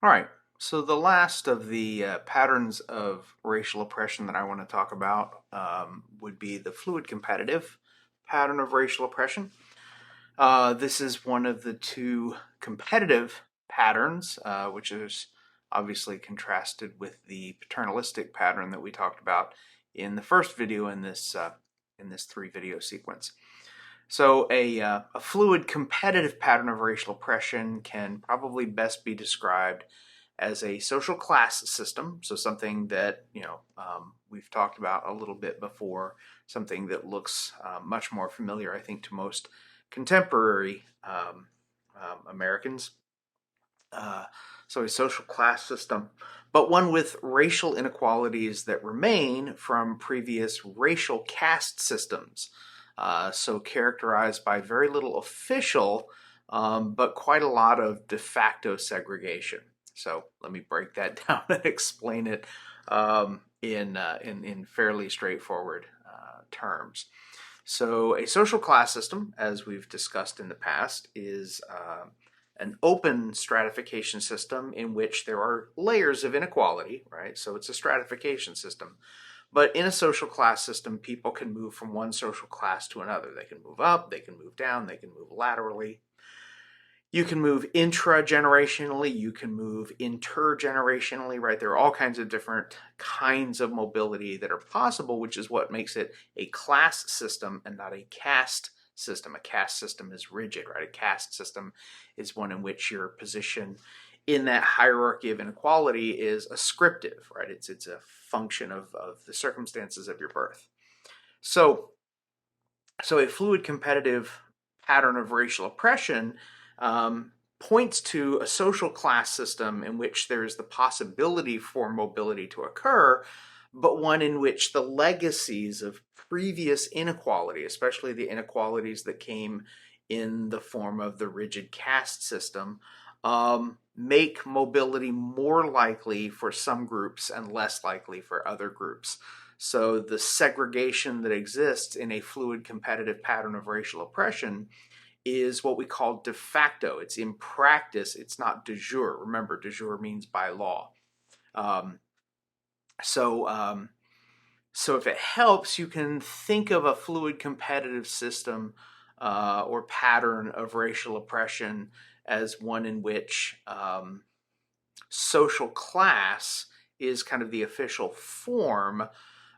All right, so the last of the patterns of racial oppression that I want to talk about would be the fluid competitive pattern of racial oppression. This is one of the two competitive patterns, which is obviously contrasted with the paternalistic pattern that we talked about in the first video in this three video sequence. So a fluid competitive pattern of racial oppression can probably best be described as a social class system. So something that we've talked about a little bit before, something that looks much more familiar, I think, to most contemporary Americans. So a social class system, but one with racial inequalities that remain from previous racial caste systems. So characterized by very little official, but quite a lot of de facto segregation. So let me break that down and explain it in fairly straightforward terms. So a social class system, as we've discussed in the past, is an open stratification system in which there are layers of inequality, right? So it's a stratification system. But in a social class system, people can move from one social class to another. They can move up, they can move down, they can move laterally. You can move intra-generationally, you can move intergenerationally, right? There are all kinds of different kinds of mobility that are possible, which is what makes it a class system and not a caste system. A caste system is rigid, right? A caste system is one in which your position in that hierarchy of inequality is ascriptive, right? It's a function of the circumstances of your birth. So a fluid competitive pattern of racial oppression points to a social class system in which there is the possibility for mobility to occur, but one in which the legacies of previous inequality, especially the inequalities that came in the form of the rigid caste system, make mobility more likely for some groups and less likely for other groups. So the segregation that exists in a fluid competitive pattern of racial oppression is what we call de facto. It's in practice, it's not de jure. Remember, de jure means by law. So if it helps, you can think of a fluid competitive system or pattern of racial oppression as one in which social class is kind of the official form,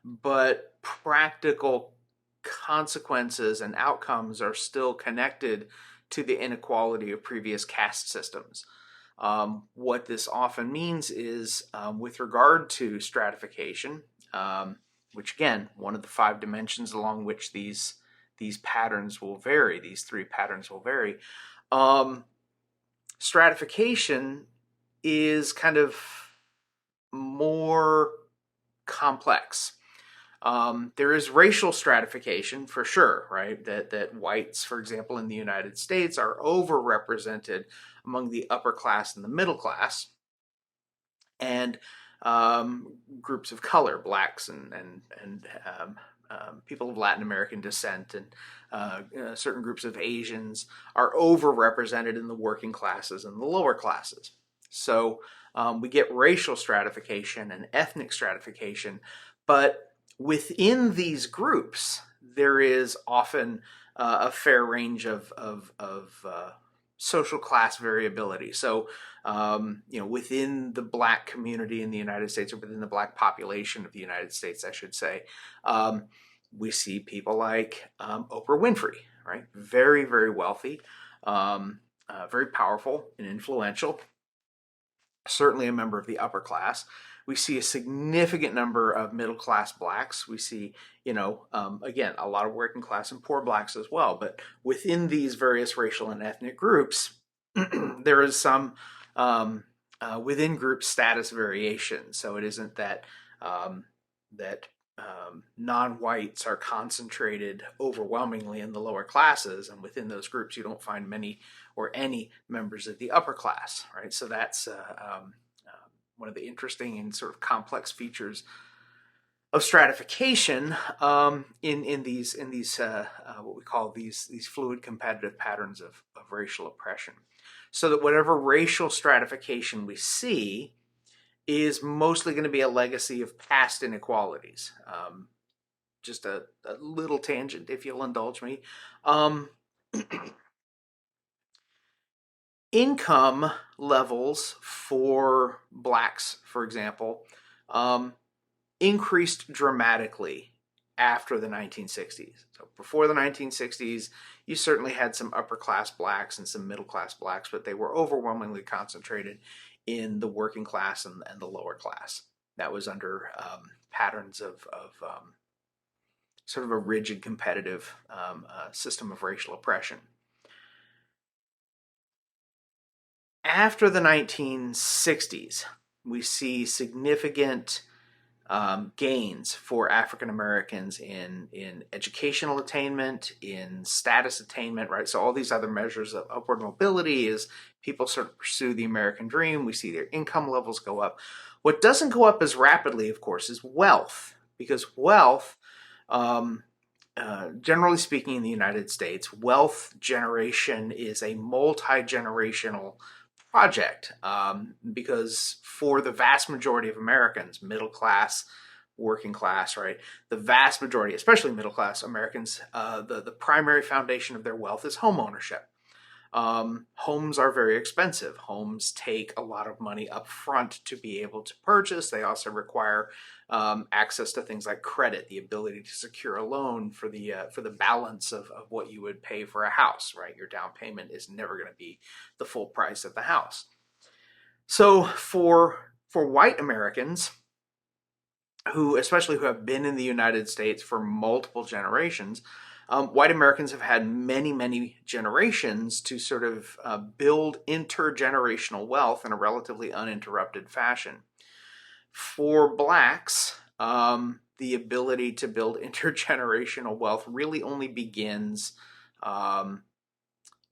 but practical consequences and outcomes are still connected to the inequality of previous caste systems. What this often means is with regard to stratification, which again, one of the 5 dimensions along which these patterns will vary, these 3 patterns will vary, stratification is kind of more complex. There is racial stratification for sure, right? That whites, for example, in the United States are overrepresented among the upper class and the middle class, and groups of color, blacks and people of Latin American descent, and certain groups of Asians are overrepresented in the working classes and the lower classes. So we get racial stratification and ethnic stratification, but within these groups, there is often a fair range of social class variability. So, within the black community in the United States, or within the black population of the United States, I should say, we see people like Oprah Winfrey, right? Very, very wealthy, very powerful and influential, certainly a member of the upper class. We see a significant number of middle-class blacks. We see, again, a lot of working class and poor blacks as well. But within these various racial and ethnic groups, there is some within group status variation. So it isn't that non-whites are concentrated overwhelmingly in the lower classes, and within those groups you don't find many or any members of the upper class, right? So that's one of the interesting and sort of complex features of stratification in these what we call these fluid competitive patterns of racial oppression. so that whatever racial stratification we see is mostly going to be a legacy of past inequalities. Just a little tangent, if you'll indulge me. Income levels for blacks, for example, increased dramatically after the 1960s. So before the 1960s, you certainly had some upper class blacks and some middle class blacks, but they were overwhelmingly concentrated in the working class and the lower class. That was under patterns of sort of a rigid competitive system of racial oppression. After the 1960s, we see significant gains for African Americans in educational attainment, in status attainment, right? So all these other measures of upward mobility as people sort of pursue the American dream. We see their income levels go up. What doesn't go up as rapidly, of course, is wealth, because wealth, generally speaking in the United States, wealth generation is a multi-generational project, because for the vast majority of Americans, middle class, working class, right, the vast majority, especially middle class Americans, the primary foundation of their wealth is home ownership. Homes are very expensive. Homes take a lot of money up front to be able to purchase. They also require access to things like credit, the ability to secure a loan for the balance of what you would pay for a house, right? Your down payment is never going to be the full price of the house. So for white Americans, especially who have been in the United States for multiple generations, white Americans have had many, many generations to sort of build intergenerational wealth in a relatively uninterrupted fashion. For blacks, the ability to build intergenerational wealth really only begins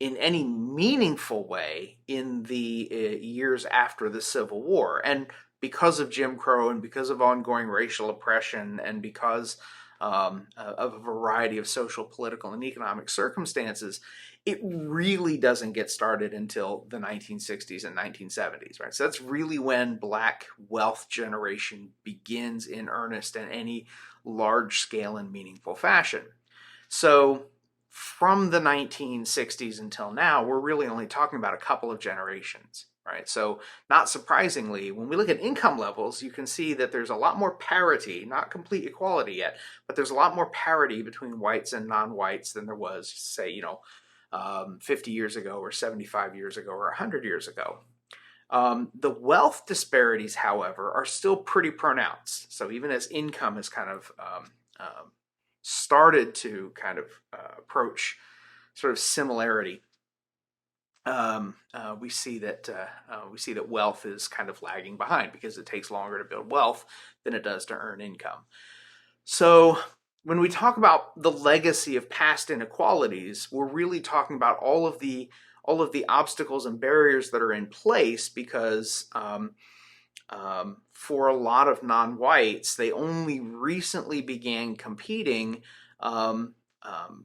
in any meaningful way in the years after the Civil War. And because of Jim Crow and because of ongoing racial oppression and because of a variety of social, political, and economic circumstances, it really doesn't get started until the 1960s and 1970s, right? So that's really when black wealth generation begins in earnest in any large scale and meaningful fashion. So from the 1960s until now, we're really only talking about a couple of generations, right? So not surprisingly, when we look at income levels, you can see that there's a lot more parity, not complete equality yet, but there's a lot more parity between whites and non-whites than there was, say, 50 years ago or 75 years ago or 100 years ago. The wealth disparities, however, are still pretty pronounced. So even as income has kind of started to kind of approach sort of similarity, we see that wealth is kind of lagging behind because it takes longer to build wealth than it does to earn income. So when we talk about the legacy of past inequalities, we're really talking about all of the obstacles and barriers that are in place because for a lot of non-whites, they only recently began competing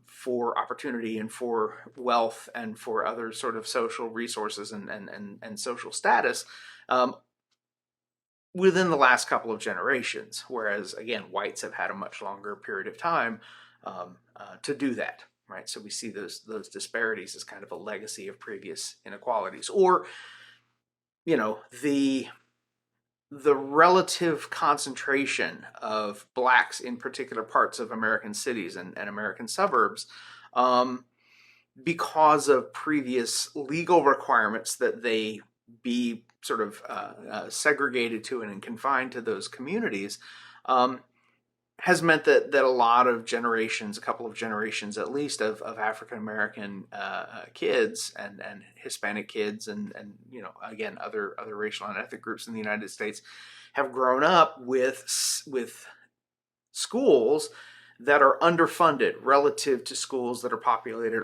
for opportunity and for wealth and for other sort of social resources and social status within the last couple of generations, whereas, again, whites have had a much longer period of time to do that, right? So we see those disparities as kind of a legacy of previous inequalities. Or, the relative concentration of blacks in particular parts of American cities and American suburbs because of previous legal requirements that they be sort of segregated to and confined to those communities, has meant that a lot of generations, a couple of generations at least, of African American kids and Hispanic kids and again other racial and ethnic groups in the United States have grown up with schools that are underfunded relative to schools that are populated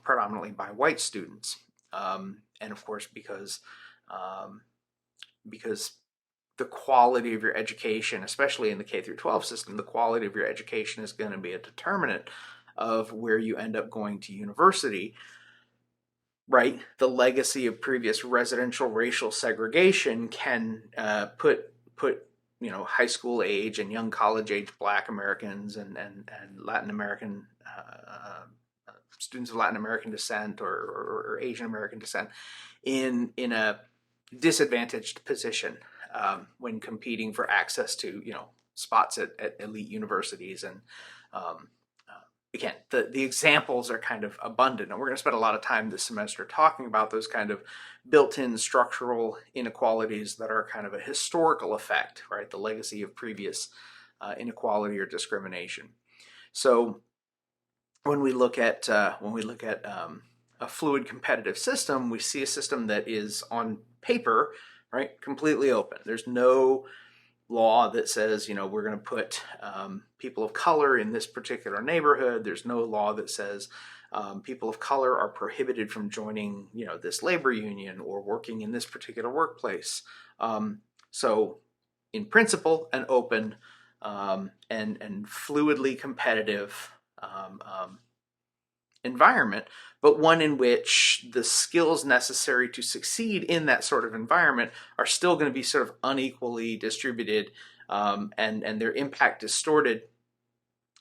predominantly by white students, and of course because the quality of your education, especially in the K through 12 system, the quality of your education is going to be a determinant of where you end up going to university. right? The legacy of previous residential racial segregation can put high school age and young college age Black Americans and Latin American students of Latin American descent or Asian American descent in a disadvantaged position when competing for access to spots at elite universities. And um, again, the examples are kind of abundant, and we're going to spend a lot of time this semester talking about those kind of built-in structural inequalities that are kind of a historical effect, right? The legacy of previous inequality or discrimination. So when we look at a fluid competitive system, we see a system that is on paper, right, completely open. There's no law that says, we're going to put people of color in this particular neighborhood. There's no law that says people of color are prohibited from joining, this labor union or working in this particular workplace. So, in principle, an open and fluidly competitive environment, but one in which the skills necessary to succeed in that sort of environment are still going to be sort of unequally distributed and their impact distorted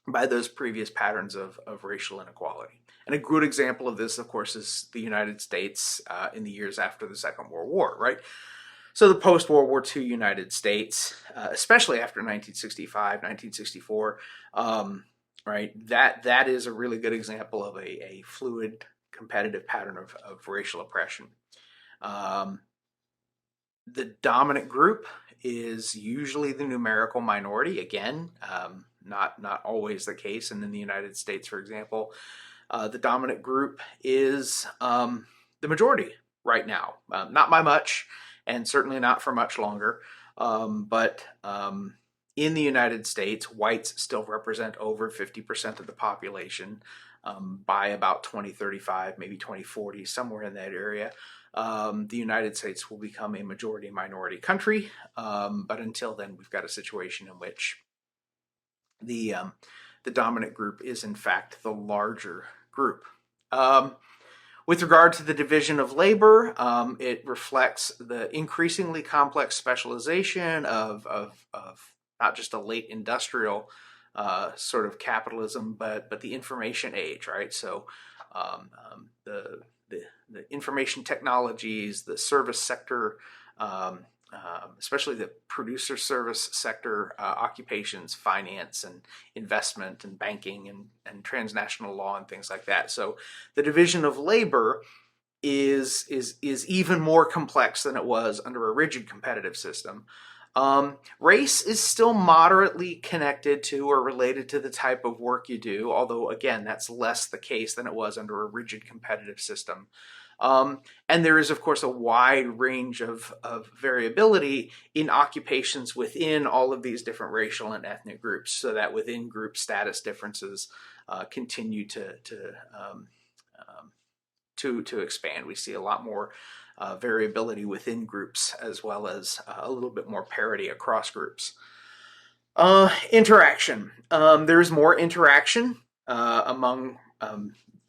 by those previous patterns of racial inequality. And a good example of this, of course, is the United States in the years after the Second World War, right? So the post-World War II United States, especially after 1965, 1964, right? That is a really good example of a fluid, competitive pattern of racial oppression. The dominant group is usually the numerical minority. Again, not always the case. And in the United States, for example, the dominant group is the majority right now. Not by much, and certainly not for much longer. But in the United States, whites still represent over 50% of the population by about 2035, maybe 2040, somewhere in that area. The United States will become a majority minority country, but until then, we've got a situation in which the dominant group is in fact the larger group. With regard to the division of labor, it reflects the increasingly complex specialization of not just a late industrial sort of capitalism, but the information age, right? So the information technologies, the service sector, especially the producer service sector occupations, finance and investment and banking and transnational law and things like that. So the division of labor is even more complex than it was under a rigid competitive system. Race is still moderately connected to or related to the type of work you do, although again, that's less the case than it was under a rigid competitive system. And there is, of course, a wide range of variability in occupations within all of these different racial and ethnic groups, so that within group status differences continue to expand. We see a lot more variability within groups, as well as a little bit more parity across groups. Interaction. There is more interaction among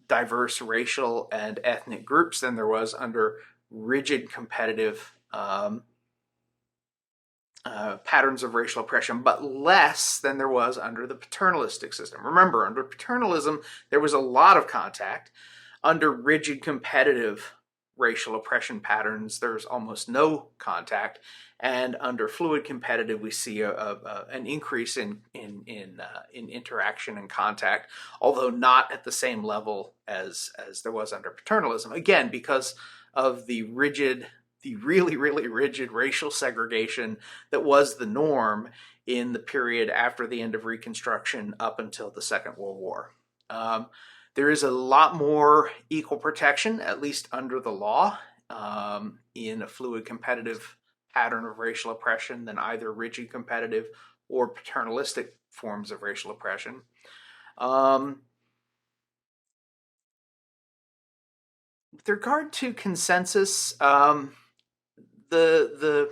diverse racial and ethnic groups than there was under rigid competitive patterns of racial oppression, but less than there was under the paternalistic system. Remember, under paternalism, there was a lot of contact. Under rigid competitive racial oppression patterns, there's almost no contact. And under fluid competitive, we see an increase in interaction and contact, although not at the same level as there was under paternalism. Again, because of the really, really rigid racial segregation that was the norm in the period after the end of Reconstruction up until the Second World War. There is a lot more equal protection, at least under the law, in a fluid competitive pattern of racial oppression than either rigid competitive or paternalistic forms of racial oppression. With regard to consensus, the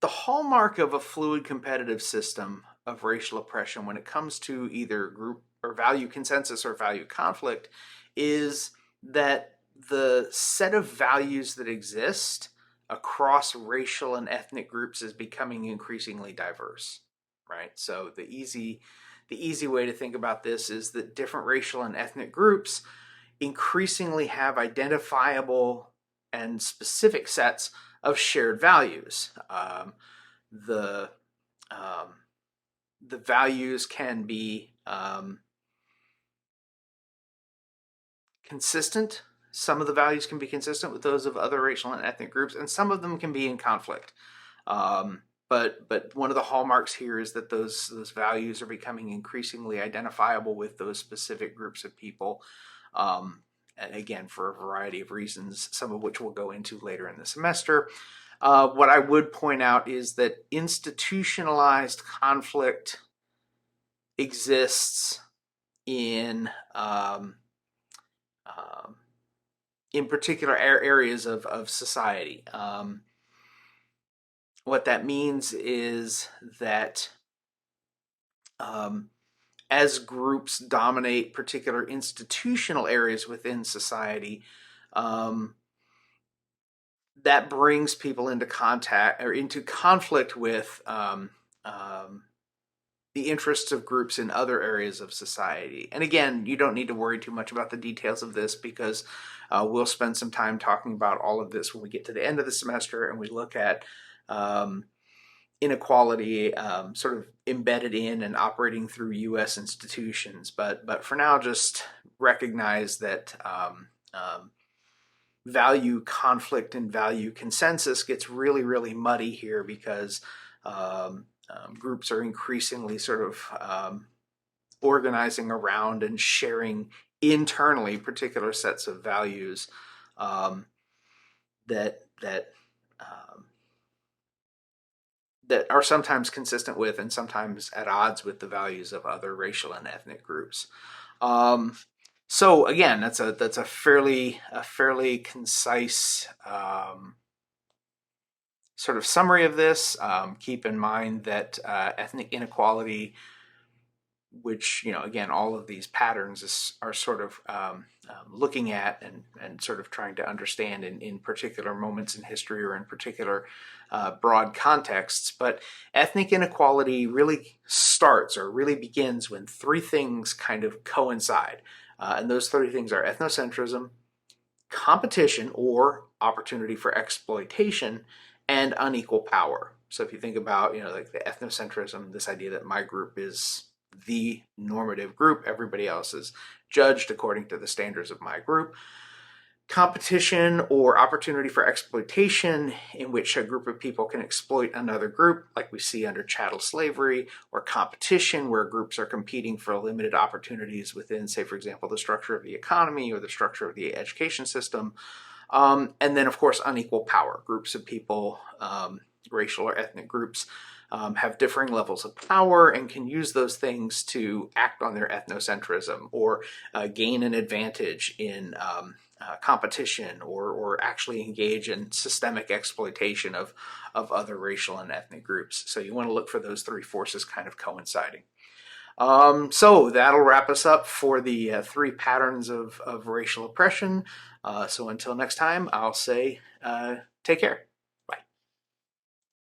hallmark of a fluid competitive system of racial oppression when it comes to either group or value consensus or value conflict is that the set of values that exist across racial and ethnic groups is becoming increasingly diverse, right? So the easy way to think about this is that different racial and ethnic groups increasingly have identifiable and specific sets of shared values. The values can be consistent. Some of the values can be consistent with those of other racial and ethnic groups, and some of them can be in conflict. But one of the hallmarks here is that those values are becoming increasingly identifiable with those specific groups of people. And again, for a variety of reasons, some of which we'll go into later in the semester. What I would point out is that institutionalized conflict exists in particular areas of society. What that means is that as groups dominate particular institutional areas within society, that brings people into contact or into conflict with the interests of groups in other areas of society. And again, you don't need to worry too much about the details of this, because we'll spend some time talking about all of this when we get to the end of the semester and we look at inequality sort of embedded in and operating through U.S. institutions. But for now, just recognize that value conflict and value consensus gets really, really muddy here, because groups are increasingly sort of organizing around and sharing internally particular sets of values that are sometimes consistent with and sometimes at odds with the values of other racial and ethnic groups. So again, that's a fairly concise sort of summary of this. Keep in mind that ethnic inequality, which, again, all of these patterns are sort of looking at and sort of trying to understand in particular moments in history or in particular broad contexts. But ethnic inequality really starts or really begins when three things kind of coincide. And those three things are ethnocentrism, competition or opportunity for exploitation, and unequal power. So if you think about, like the ethnocentrism, this idea that my group is the normative group, everybody else is judged according to the standards of my group. Competition or opportunity for exploitation, in which a group of people can exploit another group, like we see under chattel slavery, or competition, where groups are competing for limited opportunities within, say, for example, the structure of the economy or the structure of the education system. And then, of course, unequal power. Groups of people, racial or ethnic groups, have differing levels of power and can use those things to act on their ethnocentrism or gain an advantage in competition or actually engage in systemic exploitation of other racial and ethnic groups. So you want to look for those three forces kind of coinciding. So that'll wrap us up for the three patterns of racial oppression. So until next time, I'll say take care.